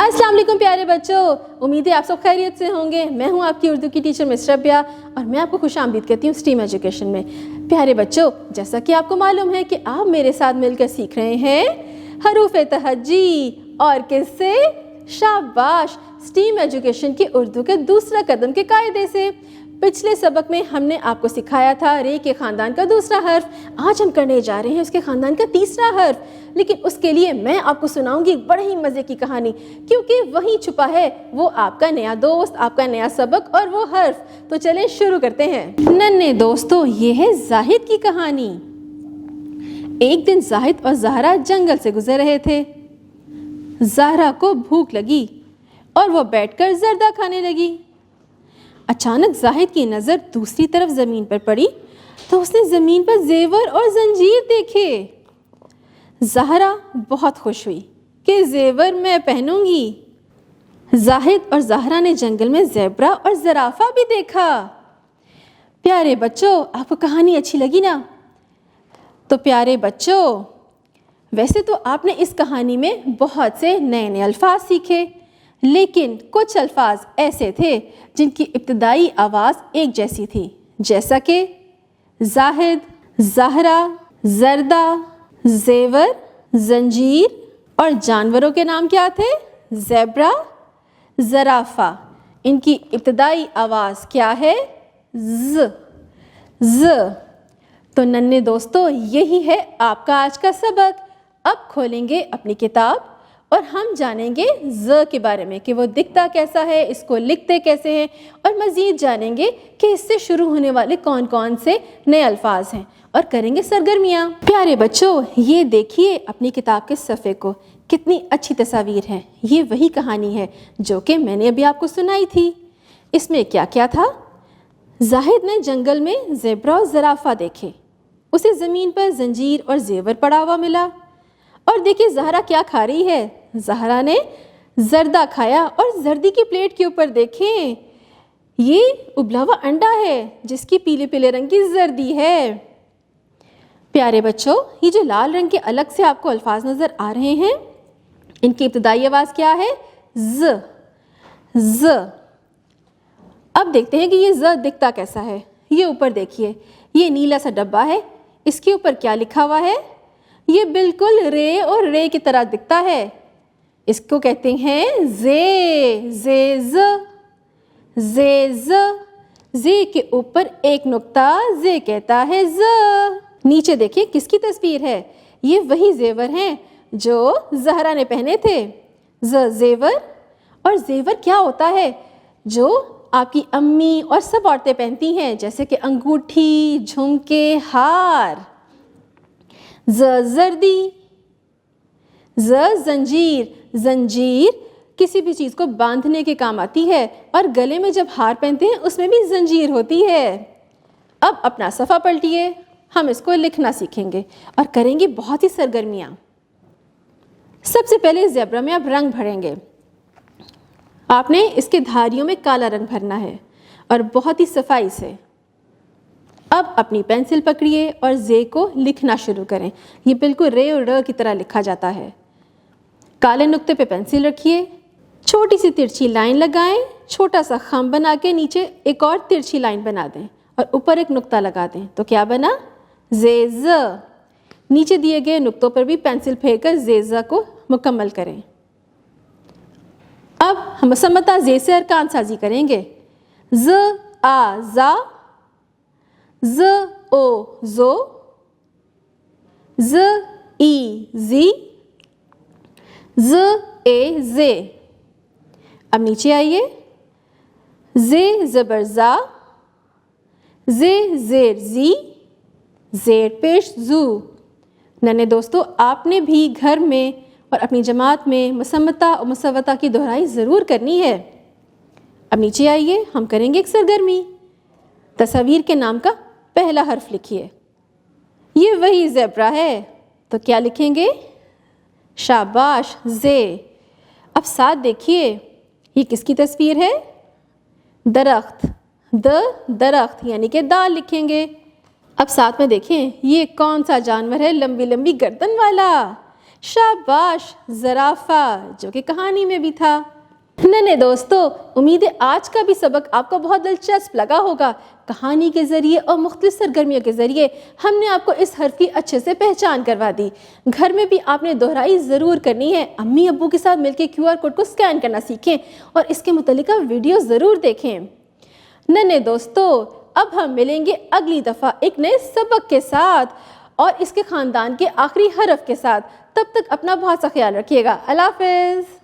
अस्सलाम वालेकुम प्यारे बच्चों, उम्मीद है आप सब खैरियत से होंगे। मैं हूं आपकी उर्दू की टीचर मिस रबिया और मैं आपको खुशामदीद कहती हूं स्टीम एजुकेशन में। प्यारे बच्चों, जैसा कि आपको मालूम है कि आप मेरे साथ मिलकर सीख रहे हैं हरूफ तहज्जी और किससे, शाबाश, स्टीम एजुकेशन की उर्दू के दूसरा कदम के कायदे से। पिछले सबक में हमने आपको सिखाया था रे के ख़ानदान का दूसरा हर्फ। आज हम करने जा रहे हैं उसके ख़ानदान का तीसरा हर्फ, लेकिन उसके लिए मैं आपको सुनाऊंगी एक बड़ी ही मज़े की कहानी, क्योंकि वहीं छुपा है वो आपका नया दोस्त, आपका नया सबक और वो हर्फ। तो चलें शुरू करते हैं। नन्हे दोस्तों, ये है जाहिद की कहानी। एक दिन जाहिद और ज़हरा जंगल से गुजर रहे थे। ज़हरा को भूख लगी और वो बैठकर जर्दा खाने लगी। अचानक जाहिद की नज़र दूसरी तरफ ज़मीन पर पड़ी तो उसने ज़मीन पर जेवर और जंजीर देखे। ज़हरा बहुत खुश हुई कि जेवर मैं पहनूंगी। जाहिद और ज़हरा ने जंगल में ज़ेब्रा और ज़राफ़ा भी देखा। प्यारे बच्चों, आपको कहानी अच्छी लगी ना? तो प्यारे बच्चों, वैसे तो आपने इस कहानी में बहुत से नए नए अल्फाज सीखे, लेकिन कुछ अल्फाज ऐसे थे जिनकी इब्तदाई आवाज़ एक जैसी थी, जैसा कि जाहिद, ज़हरा, जर्दा, जेवर, जंजीर। और जानवरों के नाम क्या थे? ज़ेब्रा, ज़राफ़ा। इनकी इब्तदाई आवाज़ क्या है? ज़, ज़। तो नन्हे दोस्तों, यही है आपका आज का सबक। अब खोलेंगे अपनी किताब और हम जानेंगे ज़ के बारे में कि वो दिखता कैसा है, इसको लिखते कैसे हैं, और मज़ीद जानेंगे कि इससे शुरू होने वाले कौन कौन से नए अल्फाज हैं, और करेंगे सरगर्मियाँ। प्यारे बच्चों, ये देखिए अपनी किताब के सफ़े को, कितनी अच्छी तस्वीर है। ये वही कहानी है जो कि मैंने अभी आपको सुनाई थी। इसमें क्या क्या था? जाहिद ने जंगल में ज़ेब्रा और ज़राफ़ा देखे। उसे ज़मीन पर जंजीर और जेवर पड़ा हुआ मिला। और देखिए ज़हरा क्या खा रही है। ज़हरा ने जर्दा खाया और जर्दी की प्लेट के ऊपर देखें, ये उबला हुआ अंडा है जिसकी पीले पीले रंग की जर्दी है। प्यारे बच्चों, ये जो लाल रंग के अलग से आपको अल्फाज नज़र आ रहे हैं, इनकी इब्तदाई आवाज़ क्या है? ज़, ज़। अब देखते हैं कि ये ज़ दिखता कैसा है। ये ऊपर देखिए, ये नीला सा डब्बा है, इसके ऊपर क्या लिखा हुआ है? ये बिल्कुल रे और रे की तरह दिखता है। इसको कहते हैं जे, जे ज़, जे ज़। जे के ऊपर एक नुक्ता, जे कहता है ज़। नीचे देखिए किसकी तस्वीर है? ये वही जेवर हैं जो ज़हरा ने पहने थे। ज़ जेवर। और जेवर क्या होता है? जो आपकी अम्मी और सब औरतें पहनती हैं, जैसे कि अंगूठी, झुमके, हार। ज़ जर्दी, ज़ जंजीर। जंजीर किसी भी चीज़ को बांधने के काम आती है, और गले में जब हार पहनते हैं उसमें भी जंजीर होती है। अब अपना सफ़ा पलटिए, हम इसको लिखना सीखेंगे और करेंगे बहुत ही सरगर्मियाँ। सबसे पहले ज़ेब्रा में आप रंग भरेंगे। आपने इसके धारियों में काला रंग भरना है और बहुत ही सफाई से। अब अपनी पेंसिल पकड़िए और जे को लिखना शुरू करें। ये बिल्कुल रे और र की तरह लिखा जाता है। काले नुक्ते पे पेंसिल रखिए, छोटी सी तिरछी लाइन लगाएं, छोटा सा खम बना के नीचे एक और तिरछी लाइन बना दें और ऊपर एक नुक्ता लगा दें। तो क्या बना? जे ज़। नीचे दिए गए नुक्तों पर भी पेंसिल फेरकर जे ज़ को मुकम्मल करें। अब हम मुसम्मता जे से अरकान साजी करेंगे। ज़ आ ज़ा, ज़ ओ ज़ो, ज़ ई ज़ी, ज़ ए ज़े। अब नीचे आइए। ज़े ज़बर ज़ा, ज़े ज़ेर ज़ी, ज़ेर पेश ज़ू। नन्हे दोस्तों, आपने भी घर में और अपनी जमात में मुसम्मता और मुसव्वता की दोहराई ज़रूर करनी है। अब नीचे आइए, हम करेंगे एक सरगर्मी। तस्वीर के नाम का पहला हर्फ लिखिए। ये वही ज़ेब्रा है, तो क्या लिखेंगे? शाबाश, जे। अब साथ देखिए, ये किसकी तस्वीर है? दरख्त। द दरख्त यानी कि दाल लिखेंगे। अब साथ में देखें, ये कौन सा जानवर है लंबी लंबी गर्दन वाला? शाबाश ज़राफ़ा, जो कि कहानी में भी था। नन्हे दोस्तों, उम्मीद है आज का भी सबक आपको बहुत दिलचस्प लगा होगा। कहानी के ज़रिए और मुख्तलिफ सरगर्मियों के ज़रिए हमने आपको इस हर्फ की अच्छे से पहचान करवा दी। घर में भी आपने दोहराई ज़रूर करनी है। अम्मी अब्बू के साथ मिलकर QR कोड को स्कैन करना सीखें और इसके मुतल्लिका वीडियो ज़रूर देखें। नन्हे दोस्तों, अब हम मिलेंगे अगली दफ़ा एक नए सबक के साथ और इसके ख़ानदान के आखिरी हरफ के साथ। तब तक अपना बहुत सा ख्याल रखिएगा। अल्लाह हाफ़िज़।